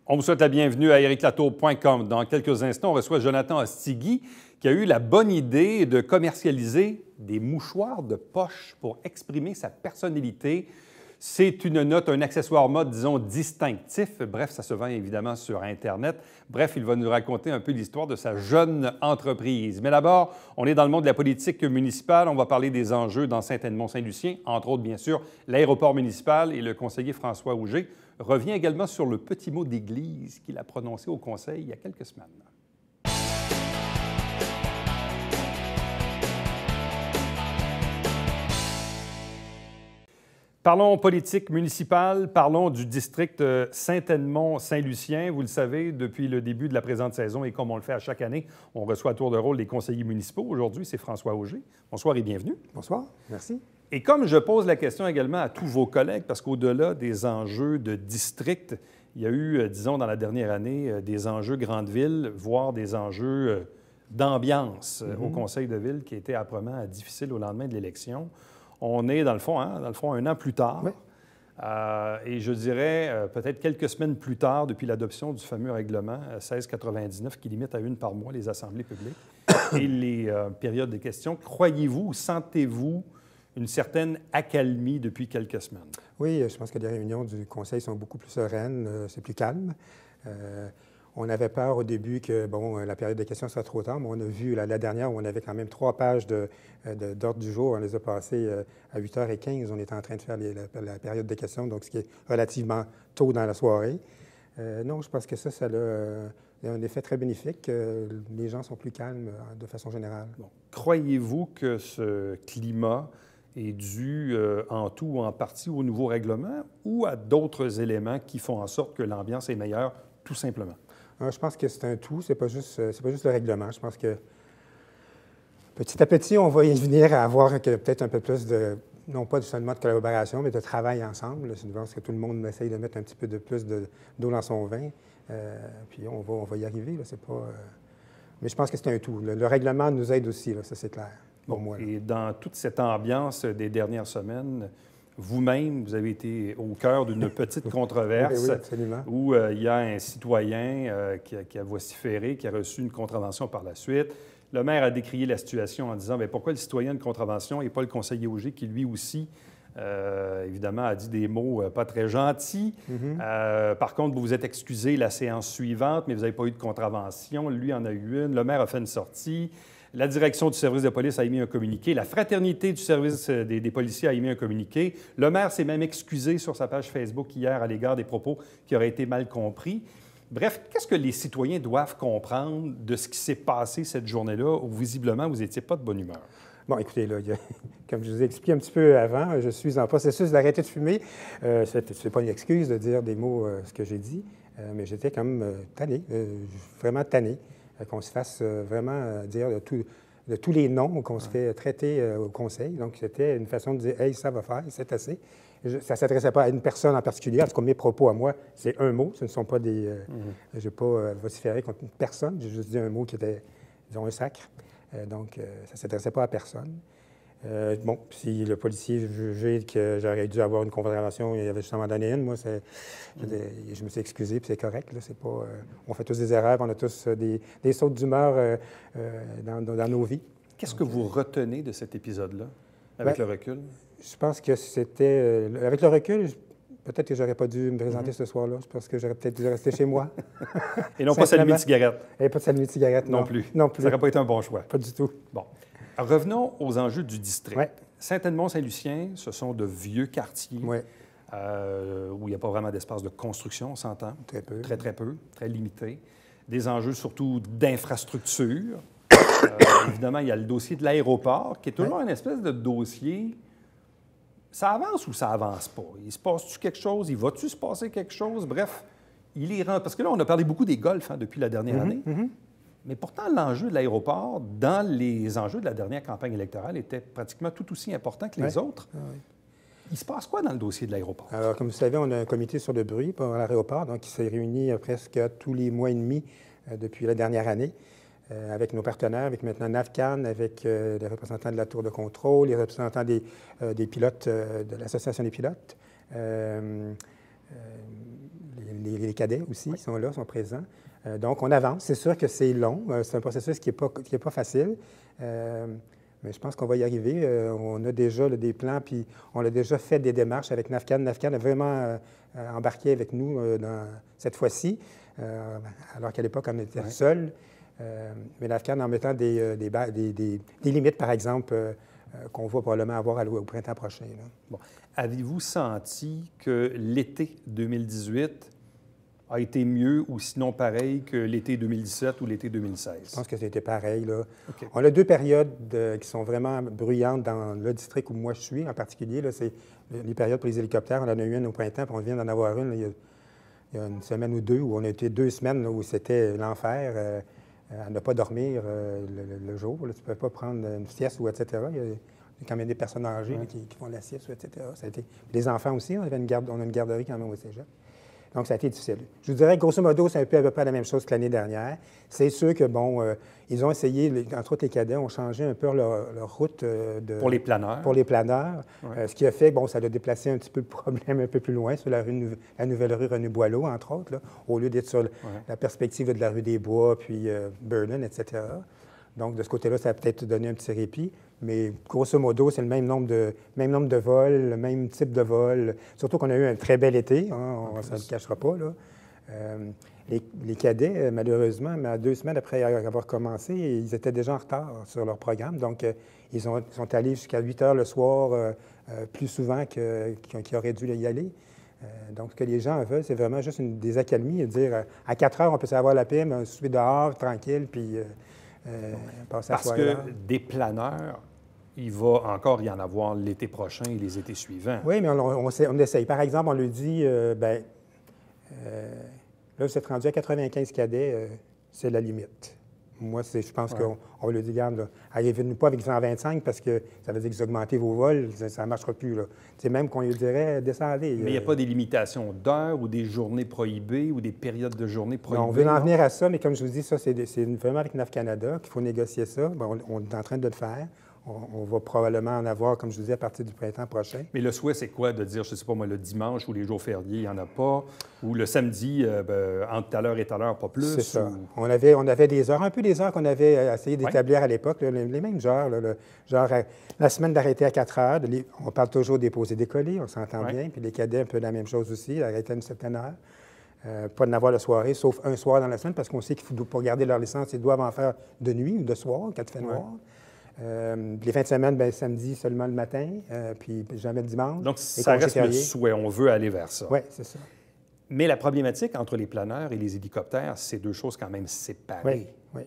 On vous souhaite la bienvenue à ericlatour.com. Dans quelques instants, on reçoit Jonathan Ostigui qui a eu la bonne idée de commercialiser des mouchoirs de poche pour exprimer sa personnalité. C'est une note, un accessoire mode, disons, distinctif. Bref, ça se vend évidemment sur Internet. Bref, il va nous raconter un peu l'histoire de sa jeune entreprise. Mais d'abord, on est dans le monde de la politique municipale. On va parler des enjeux dans Saint-Edmond-Saint-Lucien, entre autres, bien sûr, l'aéroport municipal, et le conseiller François Auger revient également sur le petit mot d'église qu'il a prononcé au Conseil il y a quelques semaines. Parlons politique municipale, parlons du district Saint-Edmond-Saint-Lucien. Vous le savez, depuis le début de la présente saison, et comme on le fait à chaque année, on reçoit à tour de rôle les conseillers municipaux. Aujourd'hui, c'est François Auger. Bonsoir et bienvenue. Bonsoir, merci. Et comme je pose la question également à tous vos collègues, parce qu'au-delà des enjeux de district, il y a eu, disons, dans la dernière année, des enjeux grande ville, voire des enjeux d'ambiance au conseil de ville qui étaient âprement difficiles au lendemain de l'élection. On est, dans le fond, un an plus tard. Oui. Et je dirais peut-être quelques semaines plus tard, depuis l'adoption du fameux règlement 1699 qui limite à une par mois les assemblées publiques et les périodes de questions. Croyez-vous ou sentez-vous une certaine accalmie depuis quelques semaines? Oui, je pense que les réunions du Conseil sont beaucoup plus sereines, c'est plus calme. On avait peur au début que, la période de questions serait trop tard, mais on a vu la dernière où on avait quand même 3 pages d'ordre du jour. On les a passées à 8h15. On était en train de faire la période de questions, donc ce qui est relativement tôt dans la soirée. Non, je pense que ça a un effet très bénéfique. Les gens sont plus calmes de façon générale. Bon. Croyez-vous que ce climat est dû en tout ou en partie au nouveau règlement ou à d'autres éléments qui font en sorte que l'ambiance est meilleure, tout simplement? Je pense que c'est un tout, c'est pas juste le règlement. Je pense que petit à petit, on va y venir à avoir peut-être un peu plus de, non pas seulement de collaboration, mais de travail ensemble. Je pense que tout le monde essaye de mettre un petit peu de plus d'eau dans son vin. Puis on va y arriver, là, c'est pas... Mais je pense que c'est un tout. Le règlement nous aide aussi, là, ça c'est clair, pour moi. Là. Et dans toute cette ambiance des dernières semaines, vous-même, vous avez été au cœur d'une petite controverse où il y a un citoyen qui a vociféré, qui a reçu une contravention par la suite. Le maire a décrié la situation en disant « Pourquoi le citoyen de contravention et pas le conseiller Auger qui, lui aussi, évidemment, a dit des mots pas très gentils. Par contre, vous vous êtes excusé la séance suivante, mais vous n'avez pas eu de contravention. Lui en a eu une. Le maire a fait une sortie. La direction du service de police a émis un communiqué. La fraternité du service des policiers a émis un communiqué. Le maire s'est même excusé sur sa page Facebook hier à l'égard des propos qui auraient été mal compris. Bref, qu'est-ce que les citoyens doivent comprendre de ce qui s'est passé cette journée-là où, visiblement, vous n'étiez pas de bonne humeur? Bon, écoutez, là, comme je vous ai expliqué un petit peu avant, je suis en processus d'arrêter de fumer. Ce n'est pas une excuse de dire des mots, ce que j'ai dit, mais j'étais quand même tanné, vraiment tanné. Qu'on se fasse vraiment dire de tous les noms qu'on se fait traiter au Conseil. Donc, c'était une façon de dire « Hey, ça va faire, c'est assez ». Ça ne s'adressait pas à une personne en particulier. En tout cas, mes propos à moi, c'est un mot. Ce ne sont pas des... Je n'ai pas vociféré contre une personne. J'ai juste dit un mot qui était, disons, un sacre. Donc, ça ne s'adressait pas à personne. Si le policier jugeait que j'aurais dû avoir une contravention, il avait justement donné une, moi, je me suis excusé, puis c'est correct. Là, c'est pas, on fait tous des erreurs, on a tous des sautes d'humeur dans nos vies. Qu'est-ce que vous retenez de cet épisode-là, avec le recul? Je pense que c'était... avec le recul, peut-être que j'aurais pas dû me présenter ce soir-là. Je pense que j'aurais peut-être dû rester chez moi. Et non pas s'allumer de cigarette. Et pas de s'allumer de cigarette, non plus. Non plus. Ça n'aurait pas été un bon choix. Pas du tout. Bon. Revenons aux enjeux du district. Ouais. Saint-Edmond-Saint-Lucien, ce sont de vieux quartiers où il n'y a pas vraiment d'espace de construction, on s'entend. Très peu. Très, très peu, très limité. Des enjeux surtout d'infrastructure. Évidemment, il y a le dossier de l'aéroport, qui est toujours une espèce de dossier. Ça avance ou ça avance pas? Il se passe-tu quelque chose? Il va-tu se passer quelque chose? Bref, il est rend... Parce que là, on a parlé beaucoup des golfs depuis la dernière année. Mais pourtant, l'enjeu de l'aéroport, dans les enjeux de la dernière campagne électorale, était pratiquement tout aussi important que les autres. Il se passe quoi dans le dossier de l'aéroport? Alors, comme vous savez, on a un comité sur le bruit pour l'aéroport, donc il s'est réuni presque tous les mois et demi depuis la dernière année, avec nos partenaires, avec maintenant NAVCAN, avec les représentants de la tour de contrôle, les représentants des pilotes, de l'Association des pilotes, les cadets aussi sont là, sont présents. Donc, on avance. C'est sûr que c'est long. C'est un processus qui n'est pas facile. Mais je pense qu'on va y arriver. On a déjà des plans, puis on a déjà fait des démarches avec NAFCAN. NAFCAN a vraiment embarqué avec nous cette fois-ci, alors qu'à l'époque, on était seuls. Mais NAFCAN, en mettant des limites, par exemple, qu'on va probablement avoir au printemps prochain. Là. Bon. Avez-vous senti que l'été 2018 a été mieux ou sinon pareil que l'été 2017 ou l'été 2016? Je pense que c'était pareil. Là. Okay. On a deux périodes qui sont vraiment bruyantes dans le district où moi je suis en particulier. C'est les périodes pour les hélicoptères. On en a eu une au printemps, puis on vient d'en avoir une là, il y a une semaine ou deux, où on a été 2 semaines là, où c'était l'enfer. À ne pas dormir le jour. Là. Tu ne peux pas prendre une sieste ou etc. Il y a quand même des personnes âgées là, qui font la sieste, etc. Ça a été... Les enfants aussi, on a une garderie quand même au cégep. Donc, ça a été difficile. Je vous dirais que, grosso modo, c'est à peu près la même chose que l'année dernière. C'est sûr que, bon, ils ont essayé, entre autres les cadets, ont changé un peu leur route pour les planeurs. Pour les planeurs. Ce qui a fait, bon, ça a déplacé un petit peu le problème un peu plus loin, sur la nouvelle rue René-Boileau, entre autres, là, au lieu d'être sur la perspective de la rue des Bois, puis Vernon, etc. Donc, de ce côté-là, ça a peut-être donné un petit répit. Mais grosso modo, c'est le même nombre de vols, le même type de vol. Surtout qu'on a eu un très bel été, hein, on ne se le cachera pas. Là. Les cadets, malheureusement, mais 2 semaines après avoir commencé, ils étaient déjà en retard sur leur programme. Donc, ils sont allés jusqu'à 8 heures le soir, plus souvent qu'ils auraient dû y aller. Donc, ce que les gens veulent, c'est vraiment juste des accalmies, dire à 4 heures, on peut savoir la paix, mais on se suit dehors, tranquille, puis... Parce que des planeurs, il va encore y en avoir l'été prochain et les étés suivants. Oui, mais on essaye. Par exemple, on lui dit, là, vous êtes rendu à 95 cadets, c'est la limite. Moi, je pense qu'on lui dit, regarde, arrivez-nous pas avec 125 parce que ça veut dire que vous augmentez vos vols, ça ne marchera plus. C'est même qu'on lui dirait, descendez. Mais il n'y a pas des limitations d'heures ou des journées prohibées ou des périodes de journée prohibées? Non, on veut en venir à ça, mais comme je vous dis, ça, c'est vraiment avec NAF Canada qu'il faut négocier ça. Bon, on est en train de le faire. On va probablement en avoir, comme je vous dis, à partir du printemps prochain. Mais le souhait, c'est quoi? De dire, je ne sais pas moi, le dimanche ou les jours fériés, il n'y en a pas? Ou le samedi, entre telle heure et telle heure, pas plus? C'est ça. On avait des heures, un peu des heures qu'on avait essayé d'établir à l'époque, les mêmes heures. Genre, la semaine d'arrêter à 4 heures. On parle toujours des posés décollés, on s'entend bien. Puis les cadets, un peu la même chose aussi, arrêter à une certaine heure. Pas de n'avoir le soirée, sauf un soir dans la semaine, parce qu'on sait qu'il faut, pour garder leur licence, ils doivent en faire de nuit ou de soir, quand il fait noir. Les fins de semaine, bien, samedi seulement le matin, puis jamais le dimanche. Donc, ça reste le souhait. On veut aller vers ça. Oui, c'est ça. Mais la problématique entre les planeurs et les hélicoptères, c'est 2 choses quand même séparées. Oui, oui.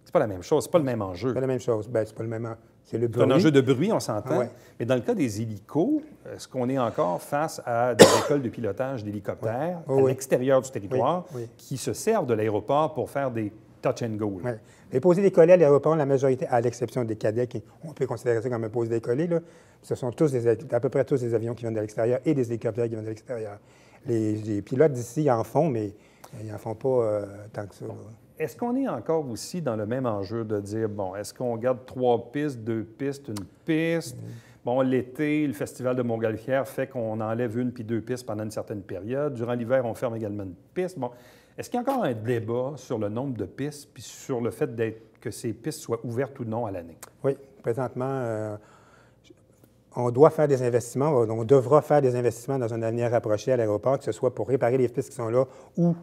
C'est pas la même chose, c'est pas le même enjeu. C'est pas la même chose. Bien, c'est pas le même... C'est le bruit. C'est un enjeu de bruit, on s'entend. Mais dans le cas des hélicos, est-ce qu'on est encore face à des écoles de pilotage d'hélicoptères à l'extérieur du territoire qui se servent de l'aéroport pour faire des touch and go? Oui. Les posés décollés à l'aéroport, la majorité, à l'exception des cadets, on peut considérer ça comme un posé décollé, là, ce sont à peu près tous des avions qui viennent de l'extérieur et des hélicoptères qui viennent de l'extérieur. Les pilotes d'ici en font, mais ils n'en font pas tant que ça. Là. Est-ce qu'on est encore aussi dans le même enjeu de dire, bon, est-ce qu'on garde 3 pistes, 2 pistes, une piste? Bon, l'été, le Festival de Montgolfière fait qu'on enlève 1 puis 2 pistes pendant une certaine période. Durant l'hiver, on ferme également une piste. Bon, est-ce qu'il y a encore un débat sur le nombre de pistes puis sur le fait que ces pistes soient ouvertes ou non à l'année? Oui, présentement, on doit faire des investissements, on devra faire des investissements dans un avenir rapproché à l'aéroport, que ce soit pour réparer les pistes qui sont là ou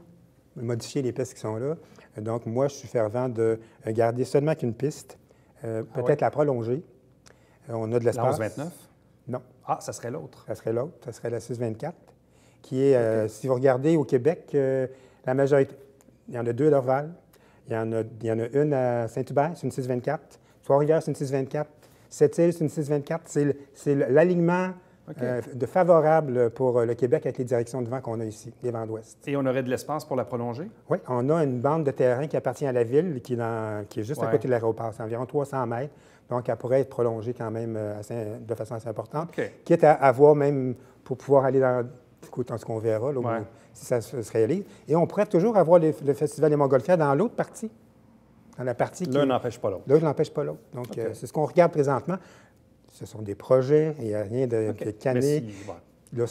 modifier les pistes qui sont là. Donc, moi, je suis fervent de garder seulement qu'une piste, peut-être la prolonger. On a de l'espace. La 11-29? Non. Ah, ça serait l'autre. Ça serait l'autre. Ça serait la 6-24, qui est, si vous regardez au Québec, la majorité, il y en a 2 à Dorval. Il y en a une à Saint-Hubert, c'est une 6-24. Trois-Rivières, c'est une 6-24. Sept-Îles, c'est une 6-24. C'est l'alignement de favorable pour le Québec avec les directions de vent qu'on a ici, les vents d'ouest. Et on aurait de l'espace pour la prolonger? Oui, on a une bande de terrain qui appartient à la ville, qui est juste à côté de l'aéroport. C'est environ 300 mètres. Donc, elle pourrait être prolongée quand même de façon assez importante. Quitte à avoir même pour pouvoir aller dans ce qu'on verra, là, si ça se réalise. Et on pourrait toujours avoir le Festival des Montgolfières dans l'autre partie. Dans la partie L'un n'empêche pas l'autre. L'un n'empêche pas l'autre. Donc, c'est ce qu'on regarde présentement. Ce sont des projets, il n'y a rien de cané. Là,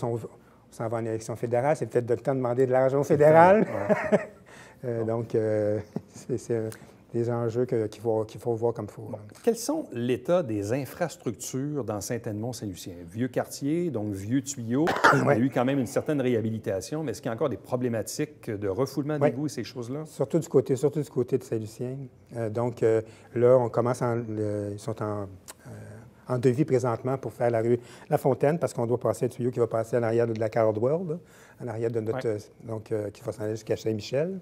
s'en va en élection fédérale. C'est peut-être le temps de demander de l'argent au fédéral. Ouais. Donc, c'est des enjeux qu'il faut voir comme il faut. Bon. Quels sont l'état des infrastructures dans Saint-Edmond-Saint-Lucien? Vieux quartier, donc vieux tuyaux. Il y a eu quand même une certaine réhabilitation, mais est-ce qu'il y a encore des problématiques de refoulement d'égouts et ces choses-là? Surtout du côté de Saint-Lucien. Donc, là, on commence ils sont en devis présentement pour faire la rue La Fontaine, parce qu'on doit passer un tuyau qui va passer en arrière de la Card World, là, en arrière de notre... donc, qui va s'en aller jusqu'à Saint-Michel.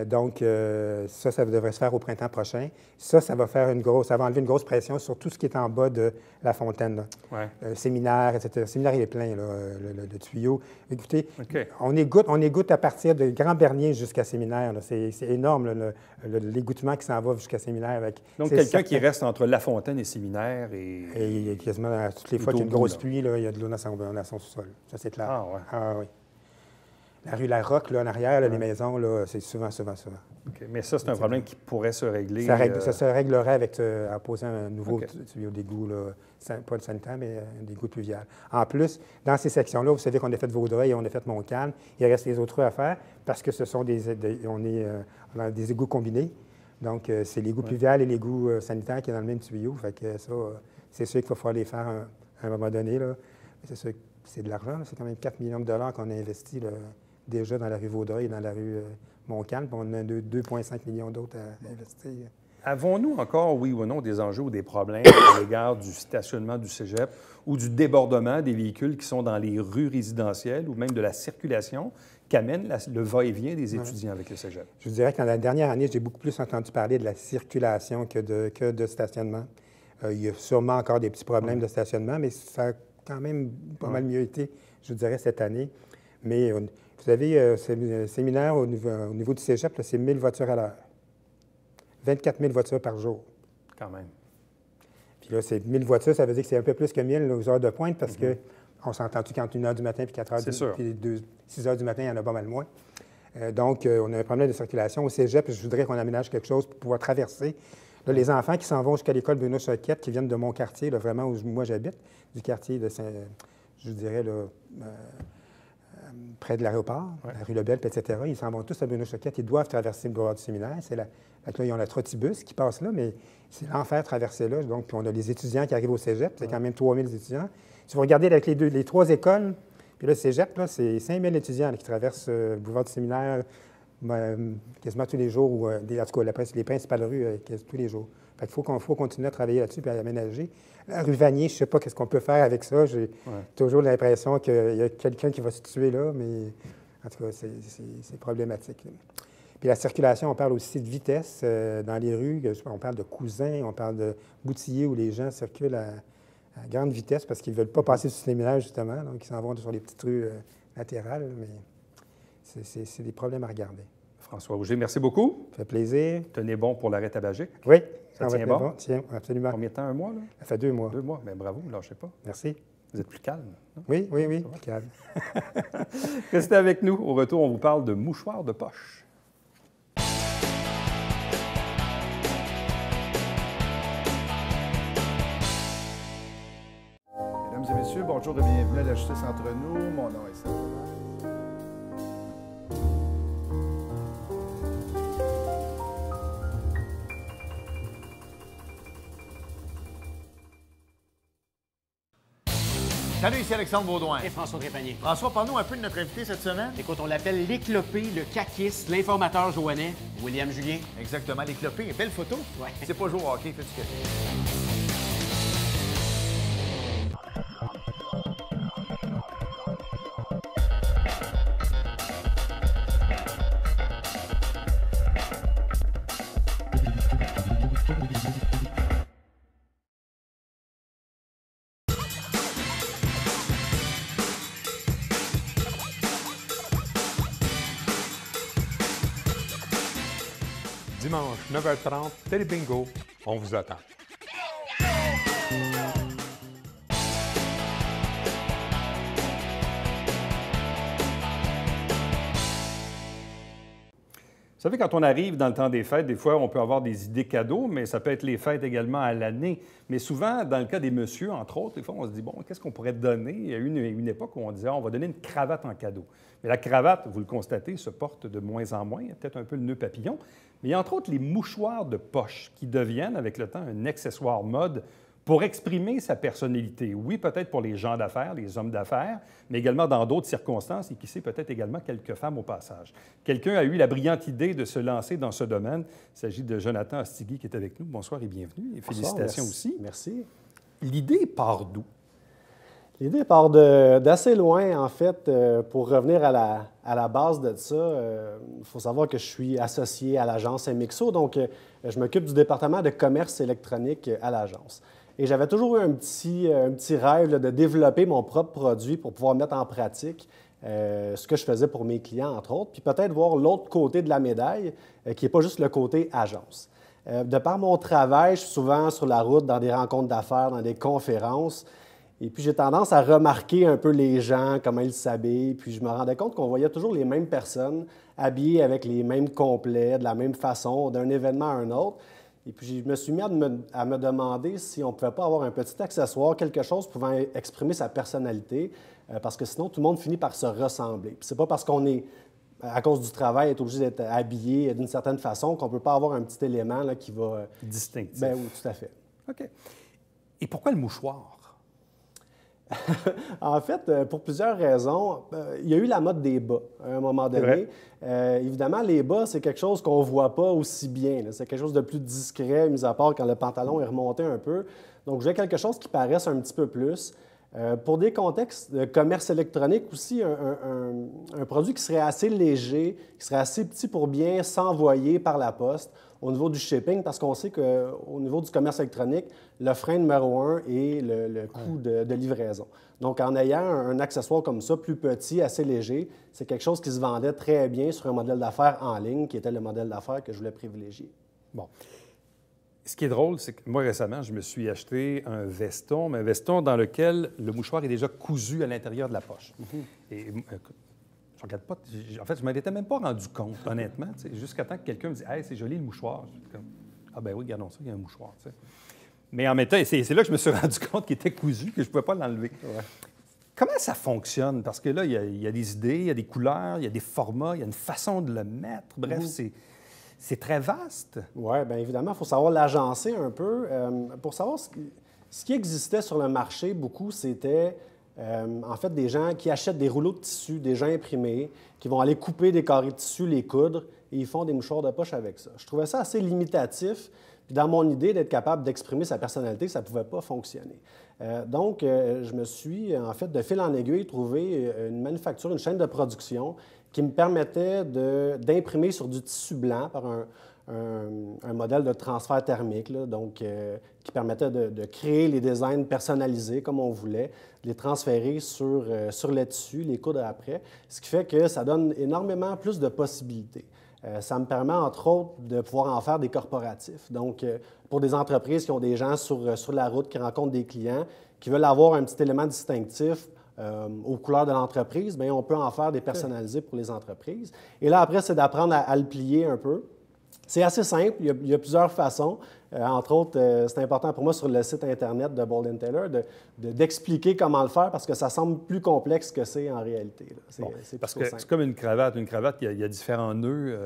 Donc, ça devrait se faire au printemps prochain. Ça va enlever une grosse pression sur tout ce qui est en bas de La Fontaine. Séminaire, etc. Le séminaire, il est plein, là, le tuyau. Écoutez, on égoutte à partir de Grand Bernier jusqu'à Séminaire. C'est énorme, l'égouttement qui s'en va jusqu'à Séminaire. Donc, quelqu'un qui reste entre La Fontaine et Séminaire et quasiment toutes les fois qu'il y a une grosse pluie, là, il y a de l'eau dans son sous-sol. Ça, c'est clair. Ah, ouais. Ah, oui. La rue La Roque, là, en arrière, là, les maisons, là, c'est souvent. Okay. Mais ça, c'est un problème qui pourrait se régler. Ça se réglerait en posant un nouveau tuyau d'égout, pas de sanitaire, mais d'égout pluvial. En plus, dans ces sections-là, vous savez qu'on a fait Vaudreuil et on a fait Montcalm. Il reste les autres rues à faire parce que ce sont on a des égouts combinés. Donc, c'est l'égout pluvial et l'égout sanitaire qui est dans le même tuyau. Fait que ça, c'est sûr qu'il va falloir les faire à un moment donné. Là. C'est sûr que c'est de l'argent. C'est quand même 4 millions de dollars qu'on a investi là, déjà dans la rue Vaudreuil et dans la rue Montcalm. On a 2,5 millions d'autres à investir. Avons-nous encore, oui ou non, des enjeux ou des problèmes à l'égard du stationnement du cégep ou du débordement des véhicules qui sont dans les rues résidentielles ou même de la circulation qu'amène le va-et-vient des étudiants avec le cégep? Je vous dirais que dans la dernière année, j'ai beaucoup plus entendu parler de la circulation que de stationnement. Il y a sûrement encore des petits problèmes de stationnement, mais ça a quand même pas mal mieux été, je vous dirais, cette année. Mais vous savez, séminaire au niveau du cégep, c'est 1 000 voitures à l'heure. 24 000 voitures par jour. Quand même. Puis là, c'est 1 000 voitures, ça veut dire que c'est un peu plus que 1 000 aux heures de pointe parce qu'on s'entend-tu qu'entre 1 h du matin puis 4 h puis 6 h du matin, il y en a pas mal moins. Donc, on a un problème de circulation. Au cégep, je voudrais qu'on aménage quelque chose pour pouvoir traverser. Là, les enfants qui s'en vont jusqu'à l'école Bruno Choquette, qui viennent de mon quartier, là, vraiment où moi j'habite, du quartier de je dirais, là, près de l'aéroport, la rue Lebel, etc. Ils s'en vont tous à Bruno Choquette. Ils doivent traverser le boulevard du séminaire. Là, ils ont la trottibus qui passe là, mais c'est l'enfer traverser là. Donc, puis on a les étudiants qui arrivent au cégep. C'est quand même 3 000 étudiants. Si vous regardez avec les 3 écoles, puis là, le cégep, là, c'est 5 000 étudiants là, qui traversent le boulevard du séminaire quasiment tous les jours, ou en tout cas, les principales rues tous les jours. Fait qu'il faut continuer à travailler là-dessus et à aménager. La rue Vanier, je ne sais pas qu'est-ce qu'on peut faire avec ça. J'ai toujours l'impression qu'il y a quelqu'un qui va se tuer là, mais en tout cas, c'est problématique. Puis la circulation, on parle aussi de vitesse dans les rues. On parle de Cousin, on parle de Boutillier, où les gens circulent à grande vitesse parce qu'ils ne veulent pas passer sur le séminaire, justement. Donc, ils s'en vont sur les petites rues latérales, mais c'est des problèmes à regarder. François Auger, merci beaucoup. Ça fait plaisir. Tenez bon pour l'arrêt tabagique. Oui. Ça tient bon? Tiens, absolument. Combien de temps? 1 mois, là? Ça fait 2 mois. 2 mois. Bien, bravo, ne lâchez pas. Merci. Vous êtes plus calme, non? Oui, plus calme. Restez avec nous. Au retour, on vous parle de mouchoirs de poche. Mesdames et messieurs, bonjour et bienvenue à la Justice entre nous. Mon nom est Serge. Salut, ici Alexandre Baudouin. Et François Trépanier. François, parle-nous un peu de notre invité cette semaine. Écoute, on l'appelle l'éclopé, le caquiste, l'informateur joannais, William Julien. Exactement, l'éclopé. Belle photo. Ouais. C'est pas jouer au hockey, fais-tu quelque chose? Dimanche, 9h30, Télé Bingo, on vous attend. Vous savez, quand on arrive dans le temps des fêtes, des fois, on peut avoir des idées cadeaux, mais ça peut être les fêtes également à l'année. Mais souvent, dans le cas des messieurs, entre autres, des fois, on se dit, bon, qu'est-ce qu'on pourrait donner? Il y a eu une époque où on disait, on va donner une cravate en cadeau. Mais la cravate, vous le constatez, se porte de moins en moins. Il y a peut-être un peu le nœud papillon. Mais il y a entre autres les mouchoirs de poche qui deviennent, avec le temps, un accessoire mode pour exprimer sa personnalité. Oui, peut-être pour les gens d'affaires, les hommes d'affaires, mais également dans d'autres circonstances et qui sait peut-être également quelques femmes au passage. Quelqu'un a eu la brillante idée de se lancer dans ce domaine. Il s'agit de Jonathan Astigui qui est avec nous. Bonsoir et bienvenue. Et félicitations aussi. Merci. L'idée part d'où? L'idée part d'assez loin, en fait. Pour revenir à la base de ça, il faut savoir que je suis associé à l'agence MXO, donc je m'occupe du département de commerce électronique à l'agence. Et j'avais toujours eu un petit rêve là, de développer mon propre produit pour pouvoir mettre en pratique ce que je faisais pour mes clients, entre autres, puis peut-être voir l'autre côté de la médaille, qui n'est pas juste le côté agence. De par mon travail, je suis souvent sur la route, dans des rencontres d'affaires, dans des conférences, et puis j'ai tendance à remarquer un peu les gens, comment ils s'habillent, puis je me rendais compte qu'on voyait toujours les mêmes personnes habillées avec les mêmes complets, de la même façon, d'un événement à un autre. Et puis, je me suis mis à me demander si on ne pouvait pas avoir un petit accessoire, quelque chose pouvant exprimer sa personnalité, parce que sinon, tout le monde finit par se ressembler. Puis c'est pas parce qu'on est, à cause du travail, est obligé d'être habillé d'une certaine façon qu'on ne peut pas avoir un petit élément là, qui va... Distinctif. Bien oui, tout à fait. OK. Et pourquoi le mouchoir? En fait, pour plusieurs raisons, il y a eu la mode des bas à un moment donné. Évidemment, les bas, c'est quelque chose qu'on ne voit pas aussi bien. C'est quelque chose de plus discret, mis à part quand le pantalon est remonté un peu. Donc, je voulais quelque chose qui paraisse un petit peu plus. Pour des contextes de commerce électronique aussi, un produit qui serait assez léger, qui serait assez petit pour bien s'envoyer par la poste au niveau du shipping, parce qu'on sait qu'au niveau du commerce électronique, le frein numéro un est le coût de livraison. Donc, en ayant un accessoire comme ça, plus petit, assez léger, c'est quelque chose qui se vendait très bien sur un modèle d'affaires en ligne, qui était le modèle d'affaires que je voulais privilégier. Bon. Ce qui est drôle, c'est que moi, récemment, je me suis acheté un veston, mais un veston dans lequel le mouchoir est déjà cousu à l'intérieur de la poche. Et écoute, je regarde pas. En fait, je ne m'en étais même pas rendu compte, honnêtement, jusqu'à temps que quelqu'un me dise « Hey, c'est joli le mouchoir. » Comme, ah ben oui, regardons ça, il y a un mouchoir. T'sais. Mais en même temps, c'est là que je me suis rendu compte qu'il était cousu, que je ne pouvais pas l'enlever. Ouais. Comment ça fonctionne? Parce que là, il y a des idées, il y a des couleurs, il y a des formats, il y a une façon de le mettre. Bref, c'est très vaste. Oui, bien évidemment, il faut savoir l'agencer un peu. Pour savoir ce qui existait sur le marché, beaucoup, c'était en fait des gens qui achètent des rouleaux de tissu déjà imprimés, qui vont aller couper des carrés de tissu, les coudre, et ils font des mouchoirs de poche avec ça. Je trouvais ça assez limitatif. Puis dans mon idée d'être capable d'exprimer sa personnalité, ça ne pouvait pas fonctionner. Donc, je me suis, en fait, de fil en aiguille, trouvé une manufacture, une chaîne de production qui me permettait d'imprimer sur du tissu blanc par un modèle de transfert thermique, là, donc, qui permettait de créer les designs personnalisés comme on voulait, de les transférer sur le tissu, les coudre après, ce qui fait que ça donne énormément plus de possibilités. Ça me permet, entre autres, de pouvoir en faire des corporatifs. Donc, pour des entreprises qui ont des gens sur la route, qui rencontrent des clients, qui veulent avoir un petit élément distinctif aux couleurs de l'entreprise, bien, on peut en faire des personnalisés pour les entreprises. Et là, après, c'est d'apprendre à le plier un peu. C'est assez simple. Il y a plusieurs façons. Entre autres, c'est important pour moi sur le site Internet de Bold & Taylor d'expliquer comment le faire parce que ça semble plus complexe que c'est en réalité. C'est parce que c'est comme une cravate. Une cravate, il y a différents nœuds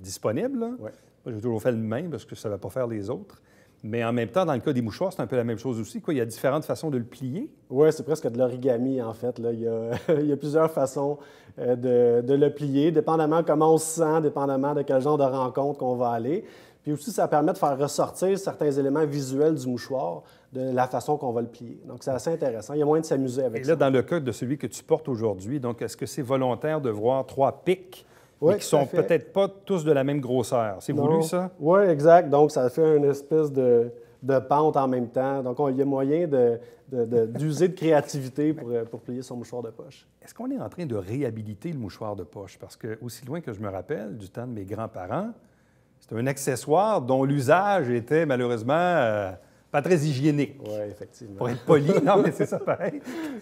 disponibles. Ouais. Moi, j'ai toujours fait le même parce que je ne savais pas faire les autres. Mais en même temps, dans le cas des mouchoirs, c'est un peu la même chose aussi. Quoi. Il y a différentes façons de le plier. Oui, c'est presque de l'origami, en fait. Là. Il y a plusieurs façons de le plier, dépendamment comment on se sent, dépendamment de quel genre de rencontre qu'on va aller. Puis aussi, ça permet de faire ressortir certains éléments visuels du mouchoir de la façon qu'on va le plier. Donc, c'est assez intéressant. Il y a moyen de s'amuser avec ça. Et là, dans le cas de celui que tu portes aujourd'hui, donc, est-ce que c'est volontaire de voir 3 pics? Oui, qui sont peut-être pas tous de la même grosseur. C'est voulu, ça? Oui, exact. Donc, ça fait une espèce de pente en même temps. Donc, il y a moyen d'user de créativité pour plier son mouchoir de poche. Est-ce qu'on est en train de réhabiliter le mouchoir de poche? Parce que, aussi loin que je me rappelle, du temps de mes grands-parents, c'était un accessoire dont l'usage était malheureusement Pas très hygiénique. Oui, effectivement. Pour être poli, non, mais c'est ça pareil.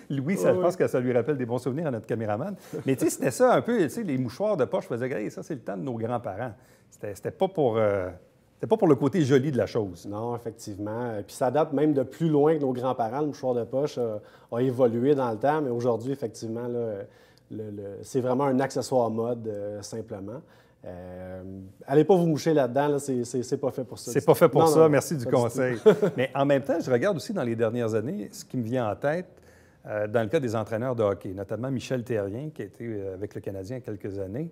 Louis, je pense que ça lui rappelle des bons souvenirs à notre caméraman. Mais tu sais, c'était ça un peu, tu sais, les mouchoirs de poche, je faisais, hey, ça, c'est le temps de nos grands-parents. C'était pas pour le côté joli de la chose. Non, effectivement. Puis ça date même de plus loin que nos grands-parents. Le mouchoir de poche a évolué dans le temps, mais aujourd'hui, effectivement, là, c'est vraiment un accessoire mode, simplement. Allez pas vous moucher là-dedans, là, c'est pas fait pour ça. C'est pas fait pour non, ça, non, merci du conseil. Mais en même temps, je regarde aussi dans les dernières années, ce qui me vient en tête, dans le cas des entraîneurs de hockey, notamment Michel Therrien, qui a été avec le Canadien il y a quelques années.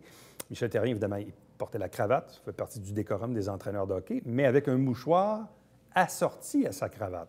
Michel Therrien, évidemment, il portait la cravate, ça fait partie du décorum des entraîneurs de hockey, mais avec un mouchoir assorti à sa cravate.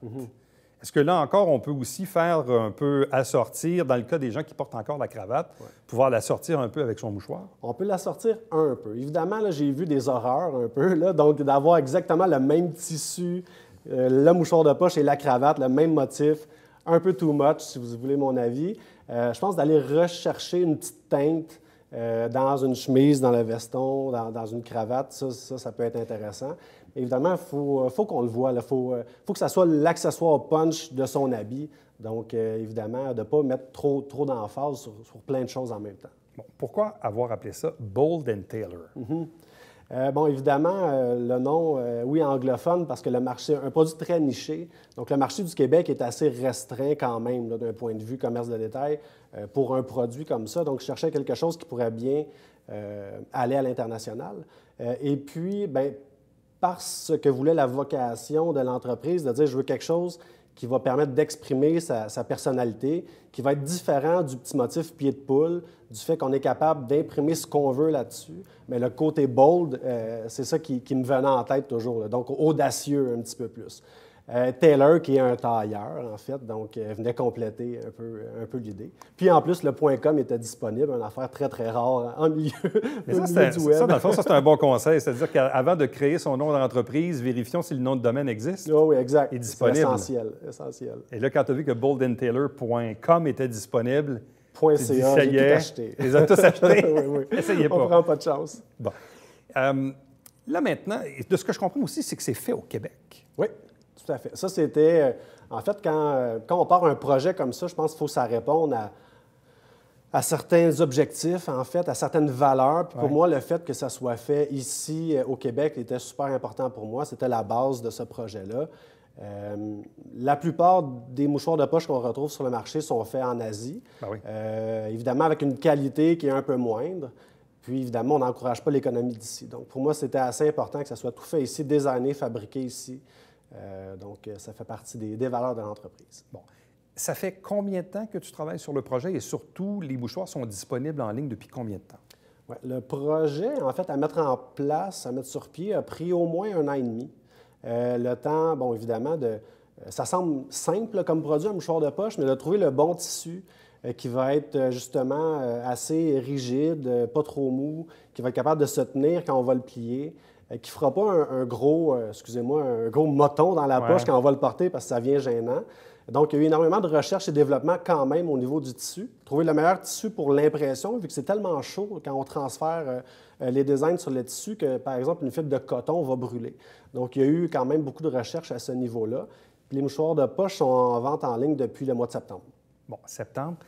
Est-ce que là encore, on peut aussi faire un peu assortir, dans le cas des gens qui portent encore la cravate, pouvoir l'assortir un peu avec son mouchoir? On peut l'assortir un peu. Évidemment, là, j'ai vu des horreurs un peu, là, donc d'avoir exactement le même tissu, le mouchoir de poche et la cravate, le même motif, un peu too much, si vous voulez mon avis. Je pense d'aller rechercher une petite teinte dans une chemise, dans le veston, dans une cravate, ça peut être intéressant. Évidemment, il faut qu'on le voie. Il faut que ça soit l'accessoire punch de son habit. Donc, évidemment, de ne pas mettre trop d'emphase sur plein de choses en même temps. Bon, pourquoi avoir appelé ça Bold & Taylor? Bon, évidemment, le nom, oui, anglophone, parce que le marché, un produit très niché. Donc, le marché du Québec est assez restreint quand même, d'un point de vue commerce de détail, pour un produit comme ça. Donc, je cherchais quelque chose qui pourrait bien aller à l'international. Et puis, bien, parce que voulait la vocation de l'entreprise, de dire je veux quelque chose qui va permettre d'exprimer sa personnalité, qui va être différent du petit motif pied de poule, du fait qu'on est capable d'imprimer ce qu'on veut là-dessus. Mais le côté bold, c'est ça qui me venait en tête toujours, là. Donc audacieux un petit peu plus. Taylor, qui est un tailleur, en fait, donc venait compléter un peu l'idée. Puis en plus, le .com était disponible, une affaire très, très rare en milieu, Mais au ça, milieu du web. ça, dans le fond, ça, c'est un bon conseil. C'est-à-dire qu'avant de créer son nom d'entreprise, vérifions si le nom de domaine existe. Oh, oui, exact. Est disponible. C'est essentiel. Et là, quand tu as vu que boldandtaylor.com était disponible, .ca, tu dis, ça y j'ai tout est, acheté. les as tous achetés. Oui. Essayez pas. On prend pas de chance. Bon. Là, maintenant, de ce que je comprends aussi, c'est que c'est fait au Québec. Oui, tout à fait. Ça, c'était... en fait, quand on part un projet comme ça, je pense qu'il faut que ça réponde à certains objectifs, en fait, à certaines valeurs. Puis pour moi, le fait que ça soit fait ici, au Québec, était super important pour moi. C'était la base de ce projet-là. La plupart des mouchoirs de poche qu'on retrouve sur le marché sont faits en Asie. Ben oui. Évidemment, avec une qualité qui est un peu moindre. Puis, évidemment, on n'encourage pas l'économie d'ici. Donc, pour moi, c'était assez important que ça soit tout fait ici, designé, fabriqué ici. Donc, ça fait partie des valeurs de l'entreprise. Bon. Ça fait combien de temps que tu travailles sur le projet et surtout, les mouchoirs sont disponibles en ligne depuis combien de temps? Ouais, le projet, en fait, à mettre en place, à mettre sur pied, a pris au moins 1 an et demi. Le temps, bon, évidemment, ça semble simple comme produit, un mouchoir de poche, mais de trouver le bon tissu qui va être justement assez rigide, pas trop mou, qui va être capable de se tenir quand on va le plier, qui ne fera pas un gros moton dans la poche quand on va le porter parce que ça devient gênant. Donc, il y a eu énormément de recherche et développement quand même au niveau du tissu. Trouver le meilleur tissu pour l'impression, vu que c'est tellement chaud quand on transfère les designs sur le tissu que, par exemple, une fibre de coton va brûler. Donc, il y a eu quand même beaucoup de recherche à ce niveau-là. Puis les mouchoirs de poche sont en vente en ligne depuis le mois de septembre. Bon, septembre.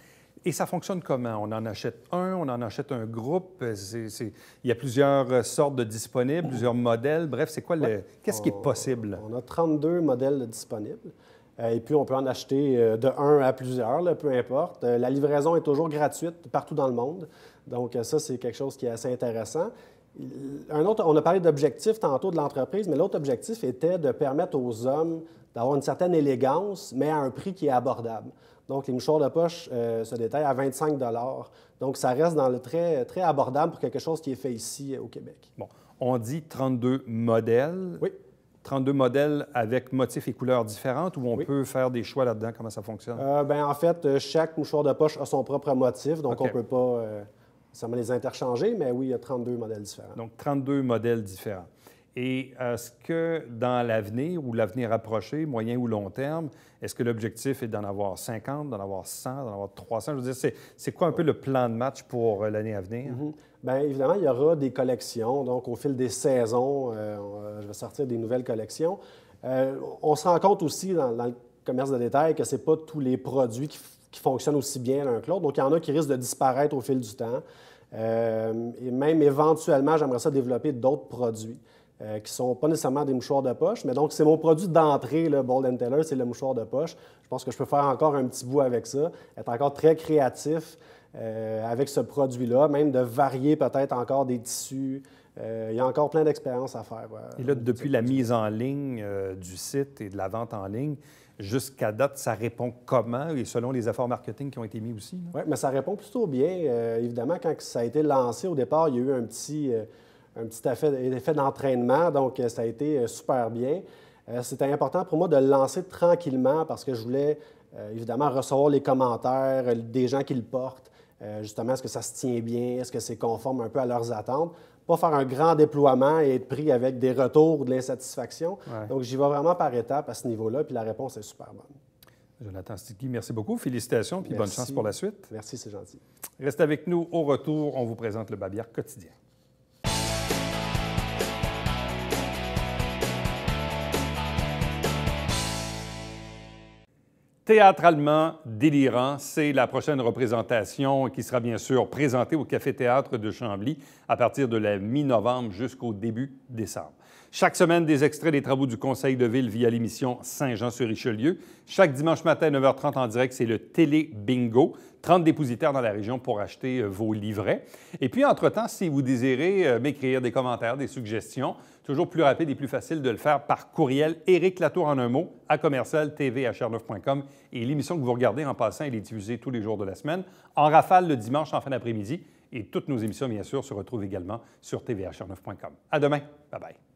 Et ça fonctionne comment? On en achète un, on en achète un groupe? Il y a plusieurs sortes de disponibles, plusieurs modèles. Bref, c'est quoi qu'est-ce qui est possible? On a 32 modèles disponibles. Et puis, on peut en acheter de un à plusieurs, là, peu importe. La livraison est toujours gratuite partout dans le monde. Donc, ça, c'est quelque chose qui est assez intéressant. On a parlé d'objectifs tantôt de l'entreprise, mais l'autre objectif était de permettre aux hommes d'avoir une certaine élégance, mais à un prix qui est abordable. Donc, les mouchoirs de poche se détaillent à 25 $. Donc, ça reste dans le très, très abordable pour quelque chose qui est fait ici au Québec. Bon, on dit 32 modèles. Oui. 32 modèles avec motifs et couleurs différentes ou on peut faire des choix là-dedans? Comment ça fonctionne? En fait, chaque mouchoir de poche a son propre motif, donc on ne peut pas seulement les interchanger, mais oui, il y a 32 modèles différents. Donc, 32 modèles différents. Et est-ce que dans l'avenir ou l'avenir approché, moyen ou long terme, est-ce que l'objectif est d'en avoir 50, d'en avoir 100, d'en avoir 300? Je veux dire, c'est quoi un peu le plan de match pour l'année à venir? Bien, évidemment, il y aura des collections. Donc, au fil des saisons, je vais sortir des nouvelles collections. On se rend compte aussi dans le commerce de détail que ce n'est pas tous les produits qui fonctionnent aussi bien l'un que l'autre. Donc, il y en a qui risquent de disparaître au fil du temps. Et même éventuellement, j'aimerais ça développer d'autres produits qui ne sont pas nécessairement des mouchoirs de poche. Mais donc, c'est mon produit d'entrée, le Bold & Taylor, c'est le mouchoir de poche. Je pense que je peux faire encore un petit bout avec ça, être encore très créatif avec ce produit-là, même de varier peut-être encore des tissus. Il y a encore plein d'expériences à faire. Et là, depuis la mise en ligne du site et de la vente en ligne, jusqu'à date, ça répond comment et selon les efforts marketing qui ont été mis aussi? Oui, mais ça répond plutôt bien. Évidemment, quand ça a été lancé au départ, il y a eu un petit effet d'entraînement, donc ça a été super bien. C'était important pour moi de le lancer tranquillement parce que je voulais évidemment recevoir les commentaires des gens qui le portent. Justement, est-ce que ça se tient bien? Est-ce que c'est conforme un peu à leurs attentes? Pas faire un grand déploiement et être pris avec des retours ou de l'insatisfaction. Ouais. Donc, j'y vais vraiment par étapes à ce niveau-là, puis la réponse est super bonne. Jonathan Sticky, merci beaucoup. Félicitations, puis bonne chance pour la suite. Merci, c'est gentil. Restez avec nous. Au retour, on vous présente le Babillard quotidien. Théâtralement délirant, c'est la prochaine représentation qui sera bien sûr présentée au Café-Théâtre de Chambly à partir de la mi-novembre jusqu'au début décembre. Chaque semaine, des extraits des travaux du Conseil de ville via l'émission Saint-Jean-sur-Richelieu. Chaque dimanche matin à 9h30 en direct, c'est le Télé-Bingo. 30 dépositaires dans la région pour acheter vos livrets. Et puis, entre-temps, si vous désirez m'écrire des commentaires, des suggestions, toujours plus rapide et plus facile de le faire par courriel. Éric Latour en un mot, à commercial.tv@hr9.com. Et l'émission que vous regardez en passant, elle est diffusée tous les jours de la semaine, en rafale le dimanche en fin d'après-midi. Et toutes nos émissions, bien sûr, se retrouvent également sur tvhr9.com. À demain. Bye-bye.